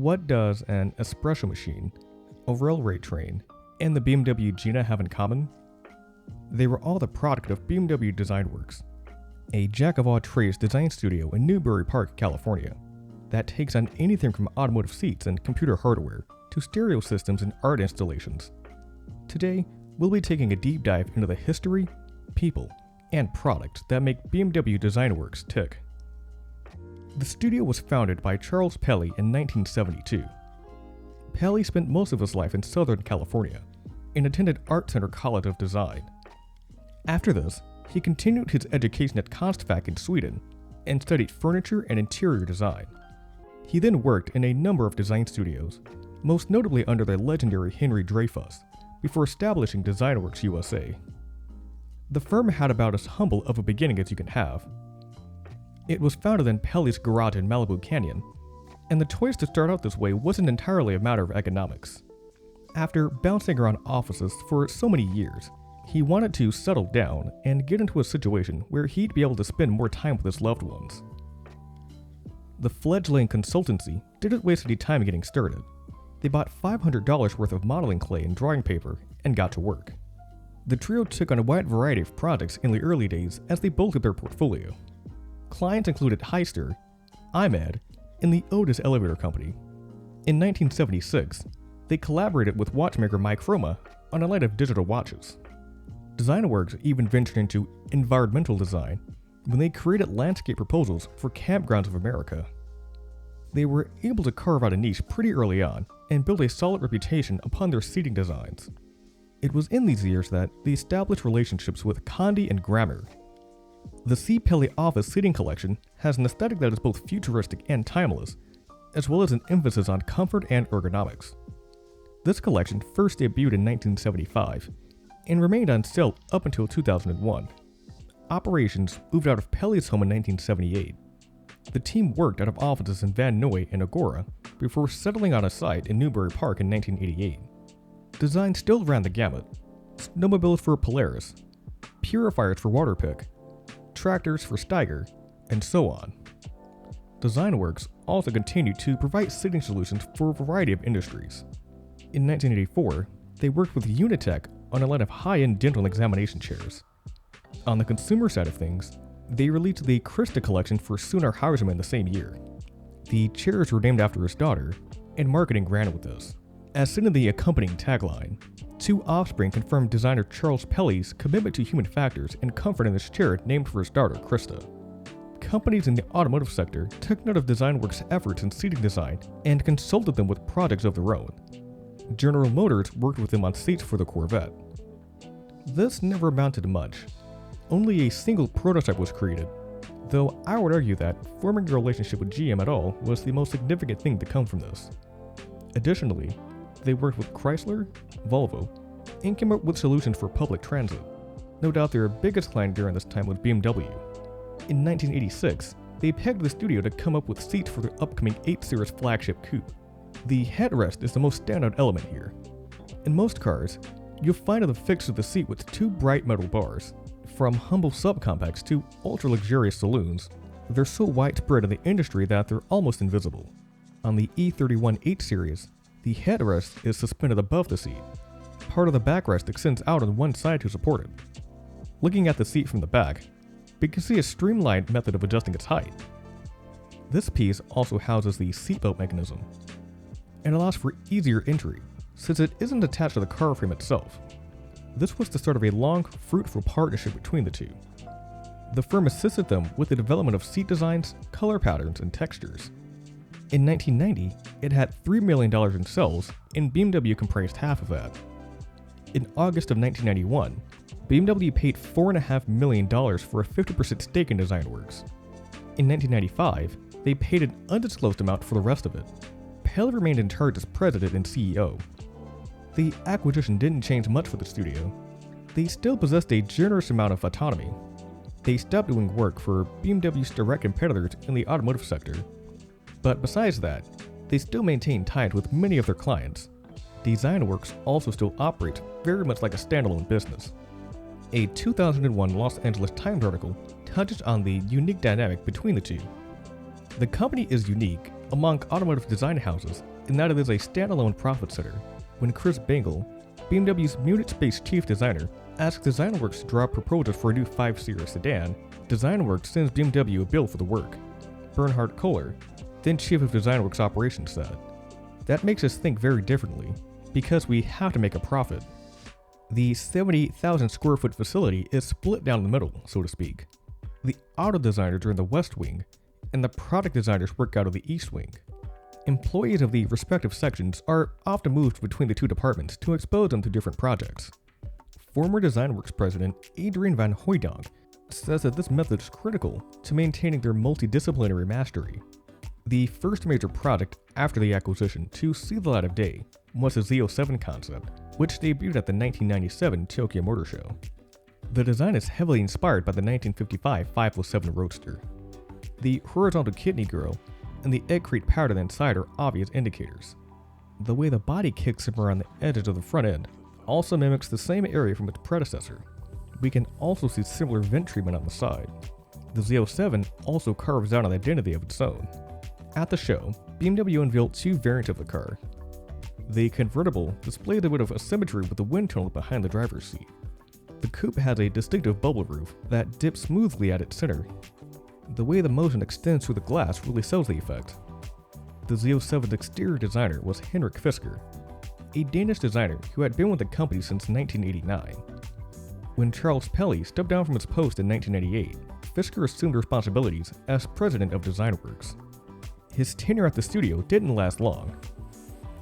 what does an espresso machine, a railway train, and the BMW GINA have in common? They were all the product of BMW Designworks, a jack-of-all-trades design studio in Newbury Park, California, that takes on anything from automotive seats and computer hardware to stereo systems and art installations. Today, we'll be taking a deep dive into the history, people, and products that make BMW Designworks tick. The studio was founded by Charles Pelly in 1972. Pelly spent most of his life in Southern California and attended Art Center College of Design. After this, he continued his education at Konstfack in Sweden and studied furniture and interior design. He then worked in a number of design studios, most notably under the legendary Henry Dreyfuss, before establishing DesignworksUSA. The firm had about as humble of a beginning as you can have. It was founded in Pelly's garage in Malibu Canyon, and the choice to start out this way wasn't entirely a matter of economics. After bouncing around offices for so many years, he wanted to settle down and get into a situation where he'd be able to spend more time with his loved ones. The fledgling consultancy didn't waste any time getting started. They bought $500 worth of modeling clay and drawing paper and got to work. The trio took on a wide variety of projects in the early days as they bolstered their portfolio. Clients included Heister, IMAD, and the Otis Elevator Company. In 1976, they collaborated with watchmaker Microma on a line of digital watches. Designworks even ventured into environmental design when they created landscape proposals for Campgrounds of America. They were able to carve out a niche pretty early on and build a solid reputation upon their seating designs. It was in these years that they established relationships with Condi and Grammer. The C. Pelly Office seating collection has an aesthetic that is both futuristic and timeless, as well as an emphasis on comfort and ergonomics. This collection first debuted in 1975 and remained on sale up until 2001. Operations moved out of Pelly's home in 1978. The team worked out of offices in Van Nuys and Agora before settling on a site in Newbury Park in 1988. Design still ran the gamut: snowmobiles for Polaris, purifiers for Waterpik, tractors for Steiger, and so on. Designworks also continued to provide seating solutions for a variety of industries. In 1984, they worked with Unitech on a line of high-end dental examination chairs. On the consumer side of things, they released the Krista collection for Sunar Hauserman the same year. The chairs were named after his daughter, and marketing ran with this. As seen in the accompanying tagline, two offspring confirmed designer Charles Pelly's commitment to human factors and comfort in this chair named for his daughter, Krista. Companies in the automotive sector took note of Designworks' efforts in seating design and consulted them with projects of their own. General Motors worked with them on seats for the Corvette. This never amounted to much. Only a single prototype was created, though I would argue that forming a relationship with GM at all was the most significant thing to come from this. Additionally, they worked with Chrysler, Volvo, and came up with solutions for public transit. No doubt their biggest client during this time was BMW. In 1986, they pegged the studio to come up with seats for their upcoming 8 Series flagship coupe. The headrest is the most standout element here. In most cars, you'll find it affixed to the seat with two bright metal bars. From humble subcompacts to ultra-luxurious saloons, they're so widespread in the industry that they're almost invisible. On the E31 8 Series, the headrest is suspended above the seat. Part of the backrest extends out on one side to support it. Looking at the seat from the back, we can see a streamlined method of adjusting its height. This piece also houses the seatbelt mechanism and allows for easier entry, since it isn't attached to the car frame itself. This was the start of a long, fruitful partnership between the two. The firm assisted them with the development of seat designs, color patterns, and textures. In 1990, it had $3 million in sales, and BMW comprised half of that. In August of 1991, BMW paid $4.5 million for a 50% stake in Designworks. In 1995, they paid an undisclosed amount for the rest of it. Pelly remained in charge as president and CEO. The acquisition didn't change much for the studio. They still possessed a generous amount of autonomy. They stopped doing work for BMW's direct competitors in the automotive sector. But besides that, they still maintain ties with many of their clients. Designworks also still operates very much like a standalone business. A 2001 Los Angeles Times article touches on the unique dynamic between the two. The company is unique among automotive design houses in that it is a standalone profit center. When Chris Bangle, BMW's Munich-based chief designer, asks DesignWorks to draw proposals for a new 5 Series sedan, DesignWorks sends BMW a bill for the work. Bernhard Kohler, then chief of DesignWorks operations, said, "That makes us think very differently, because we have to make a profit." The 70,000 square foot facility is split down the middle, so to speak. The auto designers are in the west wing, and the product designers work out of the east wing. Employees of the respective sections are often moved between the two departments to expose them to different projects. Former DesignWorks president Adrian van Hooydonk says that this method is critical to maintaining their multidisciplinary mastery. The first major project after the acquisition to see the light of day was the Z07 concept, which debuted at the 1997 Tokyo Motor Show. The design is heavily inspired by the 1955 507 Roadster. The horizontal kidney grille and the egg crate pattern inside are obvious indicators. The way the body kicks up around the edges of the front end also mimics the same area from its predecessor. We can also see similar vent treatment on the side. The Z07 also carves out an identity of its own. At the show, BMW unveiled 2 variants of the car. The convertible displays a bit of asymmetry with the wind tunnel behind the driver's seat. The coupe has a distinctive bubble roof that dips smoothly at its center. The way the motion extends through the glass really sells the effect. The Z07's exterior designer was Henrik Fisker, a Danish designer who had been with the company since 1989. When Charles Pelly stepped down from his post in 1998, Fisker assumed responsibilities as president of DesignWorks. His tenure at the studio didn't last long.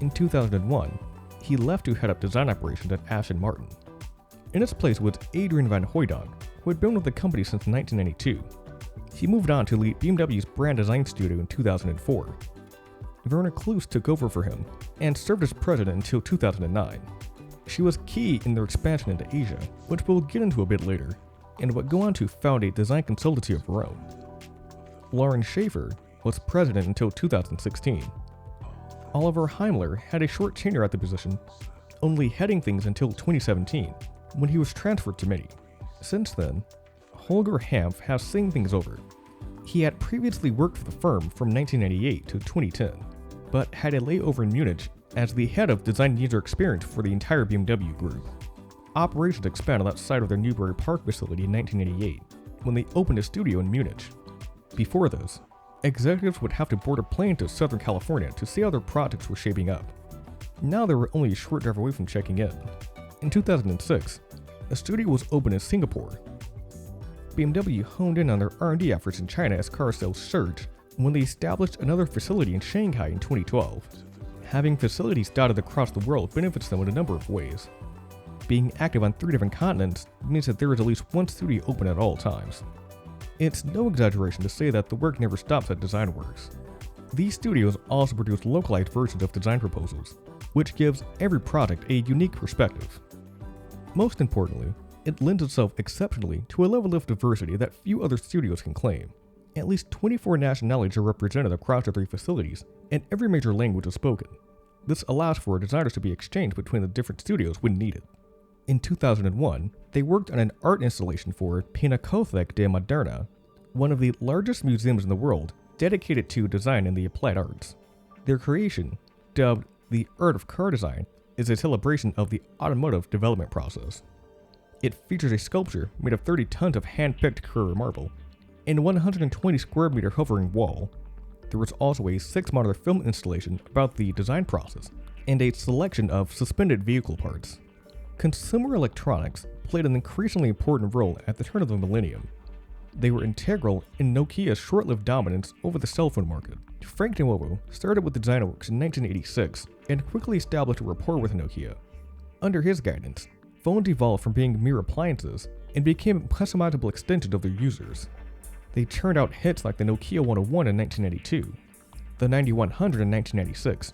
In 2001, he left to head up design operations at Aston Martin. In its place was Adrian van Hooydonk, who had been with the company since 1992. He moved on to lead BMW's brand design studio in 2004. Verna Kloos took over for him and served as president until 2009. She was key in their expansion into Asia, which we'll get into a bit later, and would go on to found a design consultancy of her own. Lauren Schaefer was president until 2016. Oliver Heimler had a short tenure at the position, only heading things until 2017, when he was transferred to MINI. Since then, Holger Hanf has seen things over. He had previously worked for the firm from 1998 to 2010, but had a layover in Munich as the head of design user experience for the entire BMW group. Operations expanded outside of their Newbury Park facility in 1988, when they opened a studio in Munich. Before this, executives would have to board a plane to Southern California to see how their projects were shaping up. Now they were only a short drive away from checking in. In 2006, a studio was opened in Singapore. BMW honed in on their R&D efforts in China as car sales surged when they established another facility in Shanghai in 2012. Having facilities dotted across the world benefits them in a number of ways. Being active on 3 different continents means that there is at least one studio open at all times. It's no exaggeration to say that the work never stops at DesignWorks. These studios also produce localized versions of design proposals, which gives every project a unique perspective. Most importantly, it lends itself exceptionally to a level of diversity that few other studios can claim. At least 24 nationalities are represented across the 3 facilities, and every major language is spoken. This allows for designers to be exchanged between the different studios when needed. In 2001, they worked on an art installation for Pinacothek de Moderna, one of the largest museums in the world dedicated to design and the applied arts. Their creation, dubbed the Art of Car Design, is a celebration of the automotive development process. It features a sculpture made of 30 tons of hand-picked Carrara marble and a 120 square meter hovering wall. There was also a 6-monitor film installation about the design process and a selection of suspended vehicle parts. Consumer electronics played an increasingly important role at the turn of the millennium. They were integral in Nokia's short-lived dominance over the cell phone market. Frank Nuovo started with DesignWorks in 1986 and quickly established a rapport with Nokia. Under his guidance, phones evolved from being mere appliances and became customizable extensions of their users. They churned out hits like the Nokia 101 in 1992, the 9100 in 1996,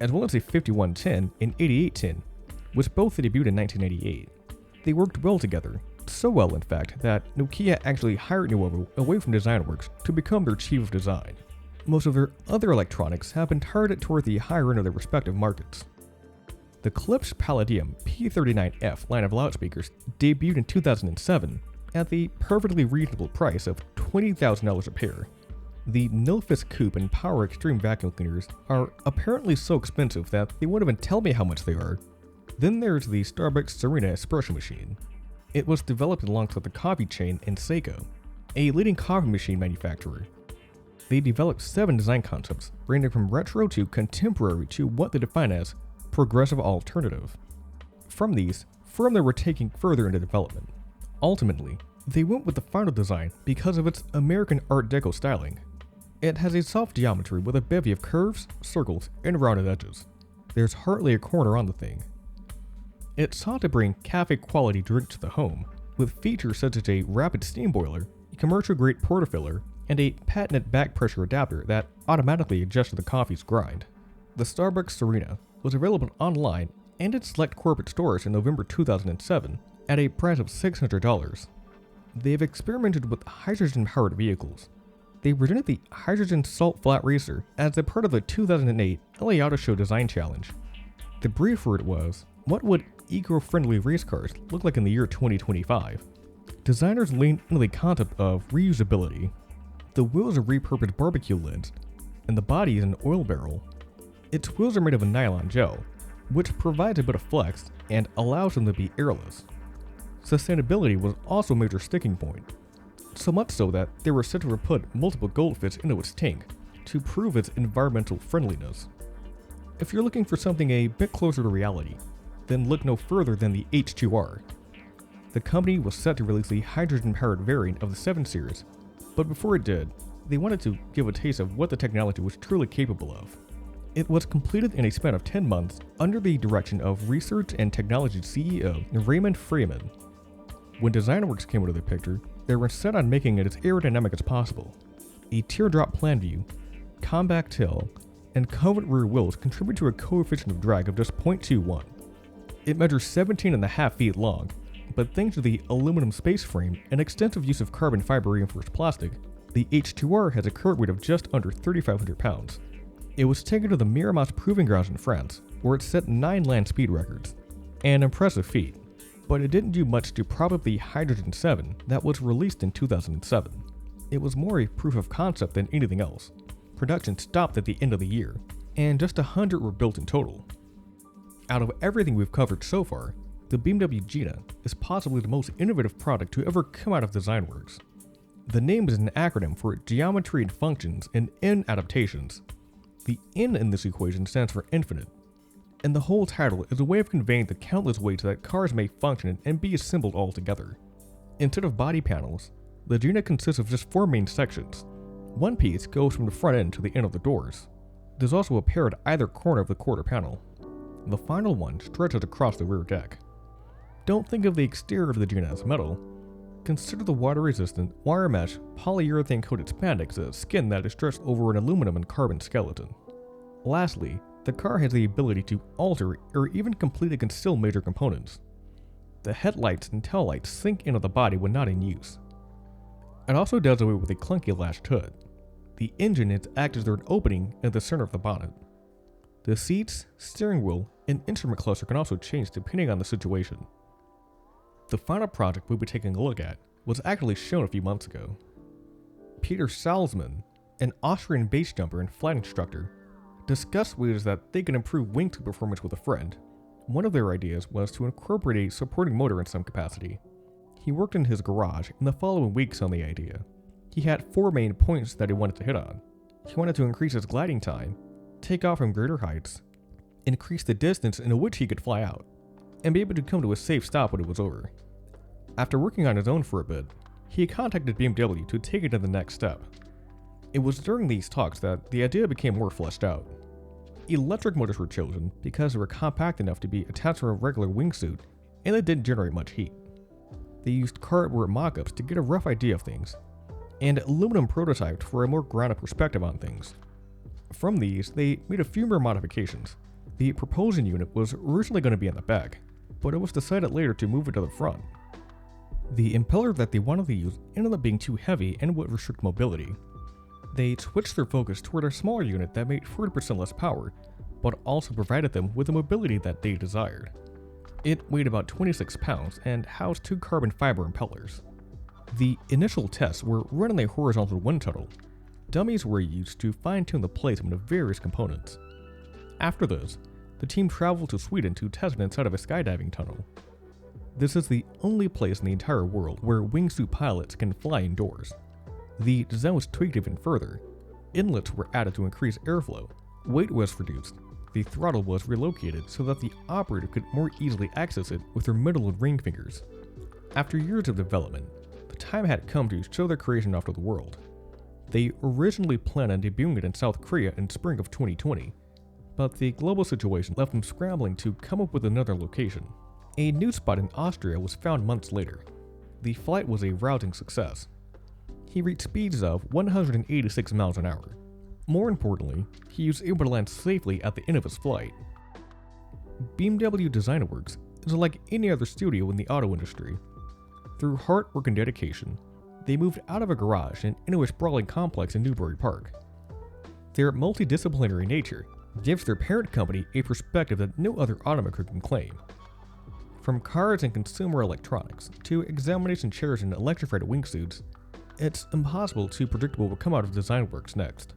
as well as the 5110 and 8810, which both debuted in 1988. They worked well together, so well in fact that Nokia actually hired Nuovo away from DesignWorks to become their chief of design. Most of their other electronics have been targeted toward the higher end of their respective markets. The Klipsch Palladium P39F line of loudspeakers debuted in 2007 at the perfectly reasonable price of $20,000 a pair. The Nilfisk Coupe and Power Extreme vacuum cleaners are apparently so expensive that they won't even tell me how much they are. Then there's the Starbucks Serena espresso machine. It was developed alongside the coffee chain and Seiko, a leading coffee machine manufacturer. They developed 7 design concepts, ranging from retro to contemporary to what they define as progressive alternative. From these, they were taken further into development. Ultimately, they went with the final design because of its American Art Deco styling. It has a soft geometry with a bevy of curves, circles, and rounded edges. There's hardly a corner on the thing. It sought to bring cafe-quality drink to the home, with features such as a rapid steam boiler, a commercial-grade portafilter, and a patented back pressure adapter that automatically adjusted the coffee's grind. The Starbucks Serena was available online and in select corporate stores in November 2007 at a price of $600. They've experimented with hydrogen-powered vehicles. They presented the Hydrogen Salt Flat Racer as a part of the 2008 LA Auto Show Design Challenge. The brief for it was, what would eco-friendly race cars look like in the year 2025? Designers leaned into the concept of reusability. The wheels are repurposed barbecue lids, and the body is an oil barrel. Its wheels are made of a nylon gel, which provides a bit of flex and allows them to be airless. Sustainability was also a major sticking point, so much so that they were said to have put multiple goldfish into its tank to prove its environmental friendliness. If you're looking for something a bit closer to reality, then look no further than the H2R. The company was set to release the hydrogen-powered variant of the 7 Series, but before it did, they wanted to give a taste of what the technology was truly capable of. It was completed in a span of 10 months under the direction of Research and Technology CEO Raymond Freeman. When DesignWorks came into the picture, they were set on making it as aerodynamic as possible. A teardrop plan view, compact tail, and covered rear wheels contribute to a coefficient of drag of just 0.21. It measures 17.5 feet long, but thanks to the aluminum space frame and extensive use of carbon fiber reinforced plastic, the H2R has a current weight of just under 3,500 pounds. It was taken to the Miramax Proving Grounds in France, where it set 9 land speed records. An impressive feat, but it didn't do much to prop up the Hydrogen 7 that was released in 2007. It was more a proof of concept than anything else. Production stopped at the end of the year, and just 100 were built in total. Out of everything we've covered so far, the BMW GINA is possibly the most innovative product to ever come out of DesignWorks. The name is an acronym for Geometry and Functions and N Adaptations. The N in this equation stands for infinite, and the whole title is a way of conveying the countless ways that cars may function and be assembled all together. Instead of body panels, the GINA consists of just 4 main sections. One piece goes from the front end to the end of the doors. There's also a pair at either corner of the quarter panel. The final one stretches across the rear deck. Don't think of the exterior of the GINA as metal. Consider the water-resistant, wire mesh, polyurethane-coated spandex as skin that is stretched over an aluminum and carbon skeleton. Lastly, the car has the ability to alter or even completely conceal major components. The headlights and taillights sink into the body when not in use. It also does away with a clunky latched hood. The engine acts as an opening in the center of the bonnet. The seats, steering wheel, and instrument cluster can also change depending on the situation. The final project we'll be taking a look at was actually shown a few months ago. Peter Salzman, an Austrian base jumper and flight instructor, discussed ways that they can improve wingsuit performance with a friend. One of their ideas was to incorporate a supporting motor in some capacity. He worked in his garage in the following weeks on the idea. He had 4 main points that he wanted to hit on. He wanted to increase his gliding time, take off from greater heights, increase the distance in which he could fly out, and be able to come to a safe stop when it was over. After working on his own for a bit, he contacted BMW to take it to the next step. It was during these talks that the idea became more fleshed out. Electric motors were chosen because they were compact enough to be attached to a regular wingsuit and they didn't generate much heat. They used cardboard mock-ups to get a rough idea of things, and aluminum prototyped for a more grounded perspective on things. From these, they made a few more modifications. The propulsion unit was originally going to be in the back, but it was decided later to move it to the front. The impeller that they wanted to use ended up being too heavy and would restrict mobility. They switched their focus toward a smaller unit that made 40% less power, but also provided them with the mobility that they desired. It weighed about 26 pounds and housed 2 carbon fiber impellers. The initial tests were run in a horizontal wind tunnel. Dummies were used to fine-tune the placement of various components. After this, the team traveled to Sweden to test it inside of a skydiving tunnel. This is the only place in the entire world where wingsuit pilots can fly indoors. The design was tweaked even further. Inlets were added to increase airflow, weight was reduced, the throttle was relocated so that the operator could more easily access it with their middle and ring fingers. After years of development, the time had come to show their creation off to the world. They originally planned on debuting it in South Korea in spring of 2020, but the global situation left them scrambling to come up with another location. A new spot in Austria was found months later. The flight was a rousing success. He reached speeds of 186 miles an hour. More importantly, he was able to land safely at the end of his flight. BMW Designworks is like any other studio in the auto industry. Through hard work and dedication, they moved out of a garage and into a sprawling complex in Newbury Park. Their multidisciplinary nature gives their parent company a perspective that no other automaker can claim. From cars and consumer electronics to examination chairs and electrified wingsuits, it's impossible to predict what will come out of DesignWorks next.